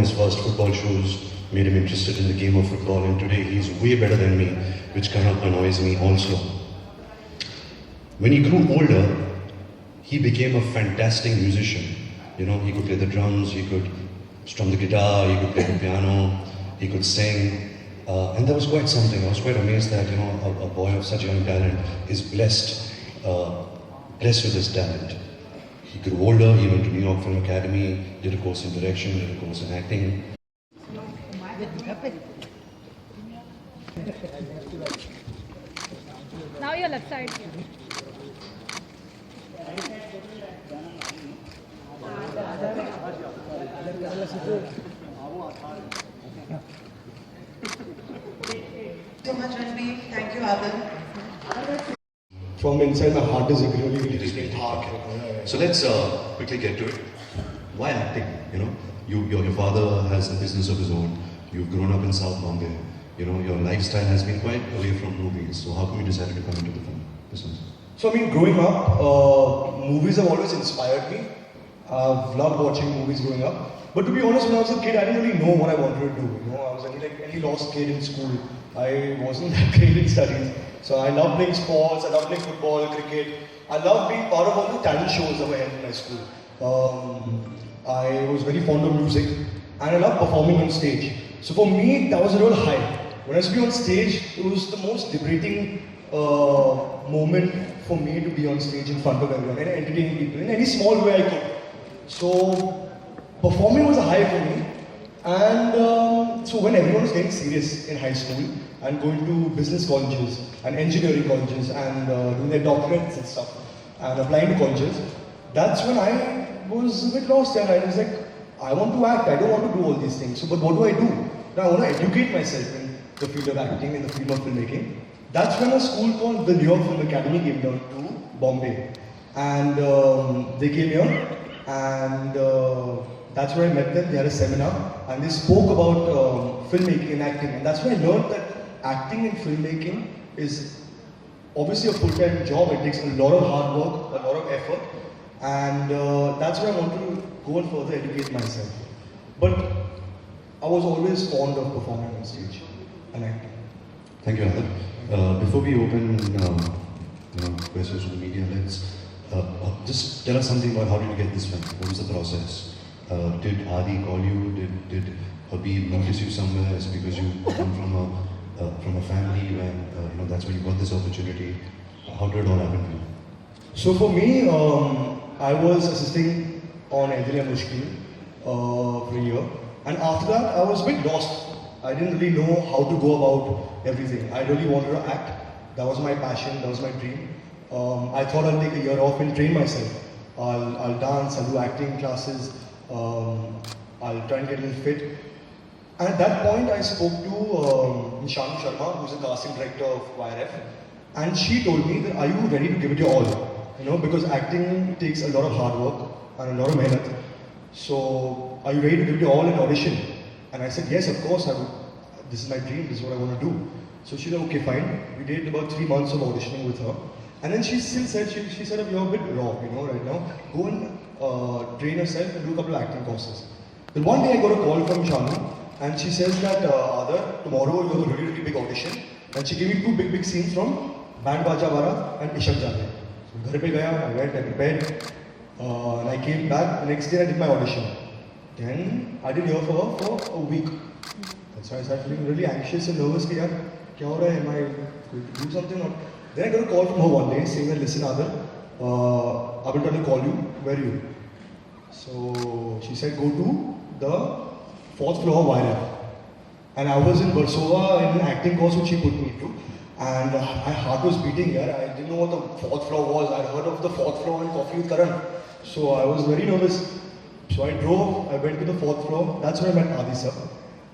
his first football shoes made him interested in the game of football, and today he's way better than me, which kind of annoys me also. When he grew older, he became a fantastic musician. You know, he could play the drums, he could strum the guitar, he could play the piano, he could sing. And that was quite something. I was quite amazed that, you know, a boy of such young talent is blessed with his talent. He grew older, he went to New York Film Academy, did a course in direction, did a course in acting. Now your left side. So much, Ranbir. Thank you, Aadar. From inside my heart is really, really big heart. So let's quickly get to it. Why acting? You know, your father has a business of his own. You've grown up in South Bombay. You know, your lifestyle has been quite away from movies. So how come you decided to come into the film business? So I mean, growing up, movies have always inspired me. I've loved watching movies growing up. But to be honest, when I was a kid, I didn't really know what I wanted to do. You know, I was any lost kid in school. I wasn't that great in studies. So I loved playing sports, I loved playing football, cricket. I loved being part of all the talent shows that were held in my school. I was very fond of music and I loved performing on stage. So for me, that was a real high. When I used to be on stage, it was the most liberating moment for me to be on stage in front of everyone and entertaining people in any small way I could. So performing was a high for me. And so when everyone was getting serious in high school and going to business colleges and engineering colleges and doing their doctorates and stuff and applying to colleges, that's when I was a bit lost and I was like, I want to act, I don't want to do all these things. So, but what do I do? Now I want to educate myself in the field of acting, in the field of filmmaking. That's when a school called the New York Film Academy came down to Bombay. And they came here and that's where I met them. They had a seminar and they spoke about filmmaking and acting. And that's when I learned that acting and filmmaking is obviously a full-time job. It takes a lot of hard work, a lot of effort. And that's where I wanted to go and further educate myself. But I was always fond of performing on stage and acting. Thank you, Aadar. Before we open questions to the media, let's just tell us something about how did you get this film? What was the process? Did Adi call you? Did Habib notice you somewhere? Is it because you come from a family when that's where you got this opportunity? How did it all happen for you? So for me, I was assisting on Engineer Mushkil for a year, and after that I was a bit lost. I didn't really know how to go about everything. I really wanted to act. That was my passion, that was my dream. I thought I'll take a year off and train myself. I'll dance, I'll do acting classes, I'll try and get a little fit. And at that point I spoke to Shanu Sharma, who's a casting director of YRF, and she told me that, are you ready to give it your all? You know, because acting takes a lot of hard work and a lot of mehnat. So, are you ready to give it your all in audition? And I said, yes, of course, I would. This is my dream, this is what I want to do. So she said, okay, fine. We did about 3 months of auditioning with her. And then she still said, she said, you're a bit raw, you know, right now. Go and train yourself and do a couple of acting courses. Then one day I got a call from Shanu, and she says that, Aadar, tomorrow you have a really, really big audition. And she gave me 2 big scenes from Band Baja Bara and Ishak Jade. So घर पे गया, I went, I prepared, and I came back. The next day I did my audition. Then I did here for her for a week. That's why I started feeling really anxious and nervous. कि यार क्या हो रहा है? Am I going to do something? Or then I got a call from her one day saying that, listen Aadar, I've been trying to call you. Where are you? So she said, go to the 4th floor of YRF. And I was in Versova in an acting course which she put me through. And my heart was beating here. I didn't know what the 4th floor was. I'd heard of the 4th floor and Coffee with Karan. So I was very nervous. So I drove, I went to the 4th floor. That's where I met Adi sir.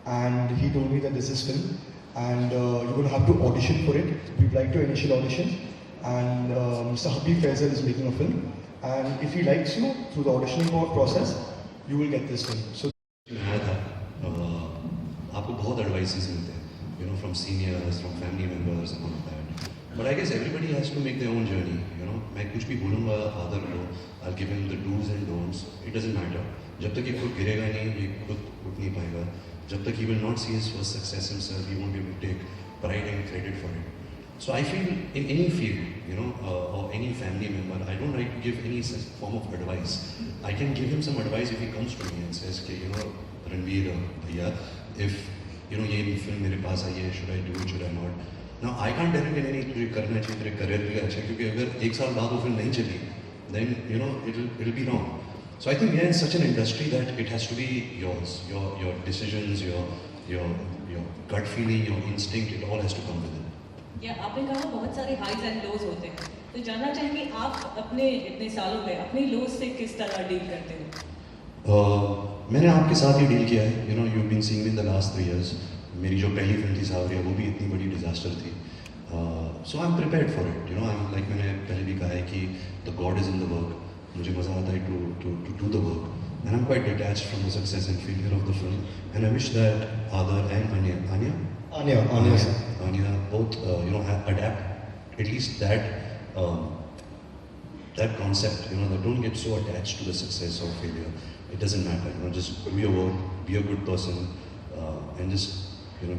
And he told me that this is film. And you're going to have to audition for it. We'd like to initial audition. And Mr. Habib Faisal is making a film. And if he likes you through the auditioning process, you will get this film. So आपको बहुत advices मिलते हैं, you know, from seniors, from family members and all of that. But I guess everybody has to make their own journey, you know. मैं कुछ भी बोलूँगा Aadar को, I'll give him the do's and don'ts. It doesn't matter. जब तक ये खुद गिरेगा नहीं, ये खुद उठ नहीं पाएगा, जब तक he will not see his first success himself, he won't be able to take pride and credit for it. So I feel in any field, or any family member, I don't like to give any such form of advice. I can give him some advice if he comes to me and says, Ranbir, bhaiya, if ये film मेरे पास आई है, should I do it, should I not? Now I can't tell him कि नहीं तुझे करना चाहिए, तेरे career के लिए अच्छा है, क्योंकि अगर एक साल बाद वो film नहीं चली, then it'll be wrong. So I think we are in such an industry that it has to be yours, your decisions, your gut feeling, your instinct, it all has to come with it. या आपने कहा बहुत सारे highs and lows होते हैं, तो जानना चाहेंगे आप अपने इतने सालों में अपने लोज से किस तरह डील करते हो? मैंने आपके साथ ही डील किया है, you've been seeing me in the last 3 years. मेरी जो पहली फिल्म थी सावरिया, वो भी इतनी बड़ी डिजास्टर थी. So I'm prepared for it. I'm like मैंने पहले भी कहा है कि the God is in the work. मुझे मज़ा आता है to do the work. And I'm quite detached from the success and failure of the film. And I wish that Aadar and Anya both adapt at least that concept. That don't get so attached to the success or failure. It doesn't matter. Just do your work, be a good person, and just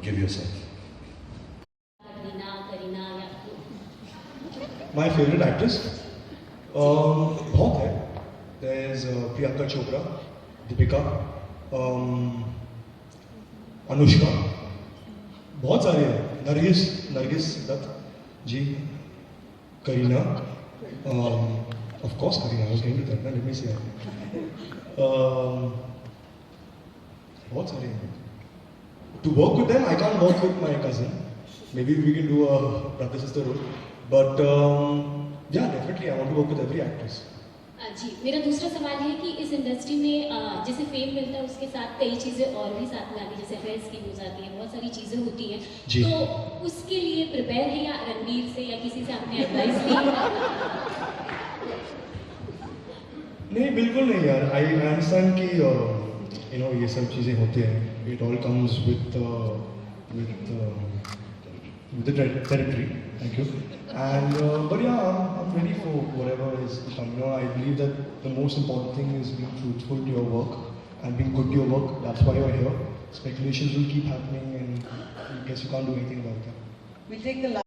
give yourself. My favorite actress? बहुत है. There's Priyanka Chopra, Deepika, Anushka. बहुत सारे हैं. Nargis Dutt ji, Kareena. Of course Kareena. I was going to that. Let me see that. बहुत सारे हैं. To work with them, I can't work with my cousin. Maybe we can do a brother-sister role. But yeah, definitely I want to work with every actress. जी, मेरा दूसरा सवाल है कि इस industry में जैसे फेम मिलता है उसके साथ कई चीज़ें और भी साथ में आती है, जैसे फेयर स्कीम हो जाती है, बहुत सारी चीज़ें होती हैं, तो उसके लिए प्रिपेयर है या रणबीर से या किसी से आपने एडवाइस ली? नहीं, बिल्कुल नहीं यार. I understand कि ये सब चीज़ें होती हैं. It all comes with the territory. Thank you. And but yeah, I'm ready for whatever is to come. I believe that the most important thing is being truthful to your work and being good to your work. That's why you're here. Speculations will keep happening, and I guess you can't do anything about that. We'll take the last